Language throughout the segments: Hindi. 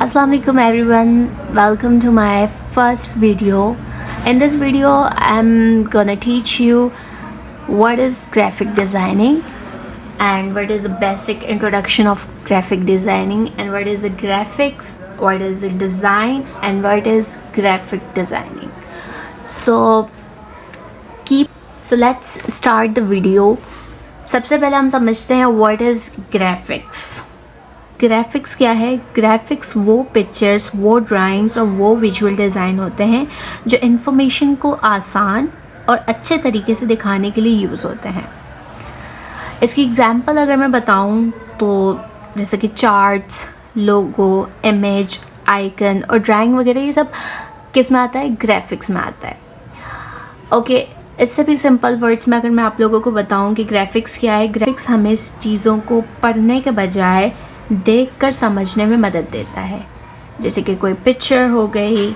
Assalamualaikum everyone, welcome to my first video. In this video I'm gonna teach you what is graphic designing and what is the basic introduction of graphic designing and what is the graphics, what is the design and what is graphic designing. So let's start the video. सबसे पहले हम समझते हैं what is graphics. ग्राफिक्स क्या है? ग्राफिक्स वो पिक्चर्स, वो ड्राइंग्स और वो विजुअल डिज़ाइन होते हैं जो इन्फॉर्मेशन को आसान और अच्छे तरीके से दिखाने के लिए यूज़ होते हैं. इसकी एग्जांपल अगर मैं बताऊं तो जैसे कि चार्ट्स, लोगो, इमेज, आइकन और ड्राइंग वगैरह ये सब किस में आता है? ग्राफिक्स में आता है. ओके, इससे भी सिंपल वर्ड्स में अगर मैं आप लोगों को बताऊं कि ग्राफिक्स क्या है, ग्राफिक्स हमें चीज़ों को पढ़ने के बजाय देखकर समझने में मदद देता है. जैसे कि कोई पिक्चर हो गई,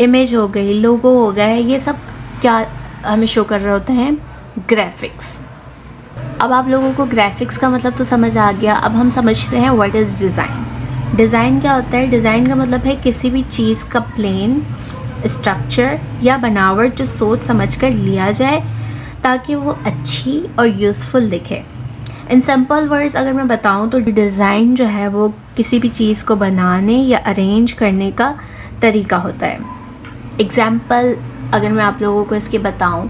इमेज हो गई, लोगो हो गया, ये सब क्या हमें शो कर रहे होते हैं? ग्राफिक्स. अब आप लोगों को ग्राफिक्स का मतलब तो समझ आ गया. अब हम समझते हैं व्हाट इज़ डिज़ाइन. डिज़ाइन क्या होता है? डिज़ाइन का मतलब है किसी भी चीज़ का प्लेन, स्ट्रक्चर या बनावट जो सोच समझ कर लिया जाए ताकि वो अच्छी और यूज़फुल दिखे. इन सिंपल वर्ड्स अगर मैं बताऊं तो डिज़ाइन जो है वो किसी भी चीज़ को बनाने या अरेंज करने का तरीका होता है. एग्जाम्पल अगर मैं आप लोगों को इसके बताऊं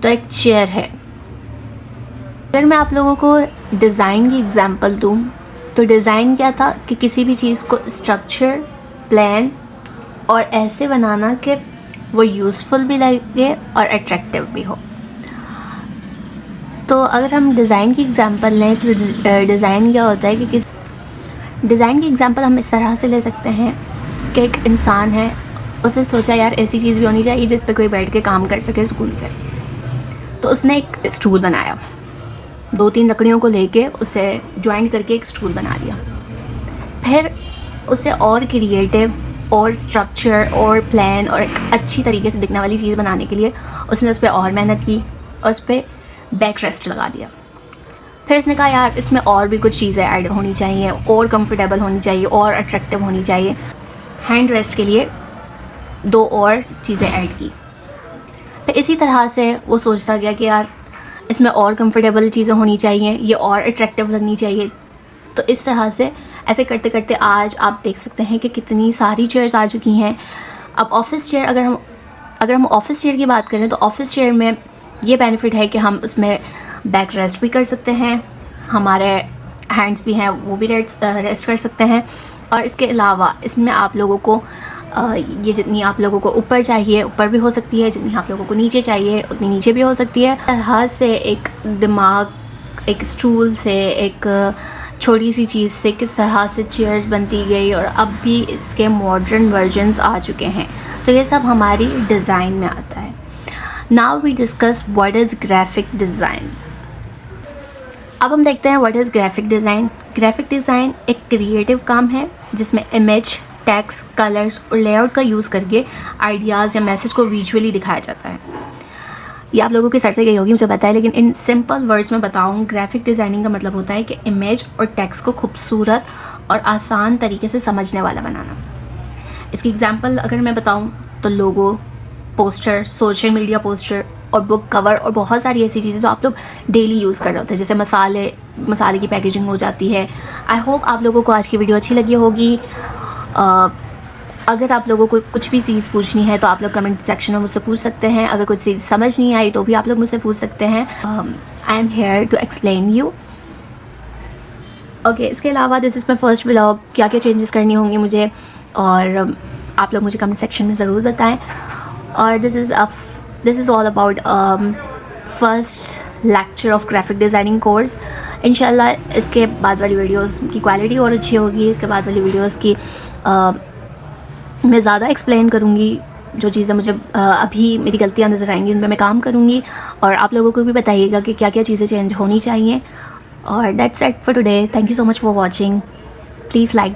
तो एक चेयर है. अगर मैं आप लोगों को डिज़ाइन की एग्जाम्पल दूं तो डिज़ाइन क्या था कि किसी भी चीज़ को स्ट्रक्चर, प्लान और ऐसे बनाना कि वो यूज़फुल भी लगे और अट्रैक्टिव भी हो. तो अगर हम डिज़ाइन की एग्जांपल लें तो डिज़ाइन क्या होता है कि डिज़ाइन की एग्जांपल हम इस तरह से ले सकते हैं कि एक इंसान है, उसने सोचा यार ऐसी चीज़ भी होनी चाहिए जिस पे कोई बैठ के काम कर सके सुकून से. तो उसने एक स्टूल बनाया, 2-3 लकड़ियों को लेके उसे ज्वाइंट करके एक स्टूल बना दिया. फिर उसे और क्रिएटिव और स्ट्रक्चर और प्लान और एक अच्छी तरीके से दिखने वाली चीज़ बनाने के लिए उसने उस पर और मेहनत की और उस पर बैक रेस्ट लगा दिया. फिर उसने कहा यार इसमें और भी कुछ चीज़ें ऐड होनी चाहिए, और कंफर्टेबल होनी चाहिए, और अट्रैक्टिव होनी चाहिए. हैंड रेस्ट के लिए 2 और चीज़ें ऐड की. फिर इसी तरह से वो सोचता गया कि यार इसमें और कंफर्टेबल चीज़ें होनी चाहिए, ये और अट्रैक्टिव लगनी चाहिए. तो इस तरह से ऐसे करते करते आज आप देख सकते हैं कि कितनी सारी चेयर्स आ चुकी हैं. अब ऑफिस चेयर अगर हम ऑफिस चेयर की बात करें तो ऑफिस चेयर में ये बेनिफिट है कि हम उसमें बैक रेस्ट भी कर सकते हैं, हमारे हैंड्स भी हैं वो भी रेस्ट कर सकते हैं. और इसके अलावा इसमें आप लोगों को ये जितनी आप लोगों को ऊपर चाहिए ऊपर भी हो सकती है, जितनी आप लोगों को नीचे चाहिए उतनी नीचे भी हो सकती है. तरह से एक दिमाग, एक स्टूल से, एक छोटी सी चीज़ से किस तरह से चेयर्स बनती गई और अब भी इसके मॉडर्न वर्जन्स आ चुके हैं. तो ये सब हमारी डिज़ाइन में आता है. Now we discuss what is graphic design. अब हम देखते हैं what is graphic design. Graphic design एक क्रिएटिव काम है जिसमें इमेज, टेक्स्ट, कलर्स और लेआउट का यूज़ करके आइडियाज़ या मैसेज को विजुअली दिखाया जाता है. ये आप लोगों की सर से गई होगी मुझे पता है, लेकिन इन सिंपल वर्ड्स में बताऊँ ग्राफिक डिज़ाइनिंग का मतलब होता है कि इमेज और टेक्स्ट को खूबसूरत और आसान तरीके से समझने वाला बनाना. इसकी एग्जाम्पल अगर मैं बताऊँ तो लोगो, पोस्टर, सोशल मीडिया पोस्टर और बुक कवर और बहुत सारी ऐसी चीज़ें जो आप लोग डेली यूज़ कर रहे होते हैं. जैसे मसाले की पैकेजिंग हो जाती है. आई होप आप लोगों को आज की वीडियो अच्छी लगी होगी. अगर आप लोगों को कुछ भी चीज़ पूछनी है तो आप लोग कमेंट सेक्शन में मुझसे पूछ सकते हैं. अगर कुछ चीज़ समझ नहीं आई तो भी आप लोग मुझसे पूछ सकते हैं. I am here to explain you. Okay, इसके अलावा this is my first vlog. क्या क्या चेंजेस करनी होंगी मुझे और आप लोग मुझे कमेंट सेक्शन में ज़रूर बताएँ. और this is all about first lecture of graphic designing course. इंशाल्लाह इसके बाद वाली वीडियोस की क्वालिटी और अच्छी होगी. इसके बाद वाली वीडियोस की मैं ज़्यादा एक्सप्लेन करूँगी. जो चीज़ें मुझे अभी मेरी गलतियाँ नज़र आएंगी उन पर मैं काम करूँगी और आप लोगों को भी बताइएगा कि क्या क्या चीज़ें चेंज होनी चाहिए. और that's it for today. Thank you so much for watching. Please like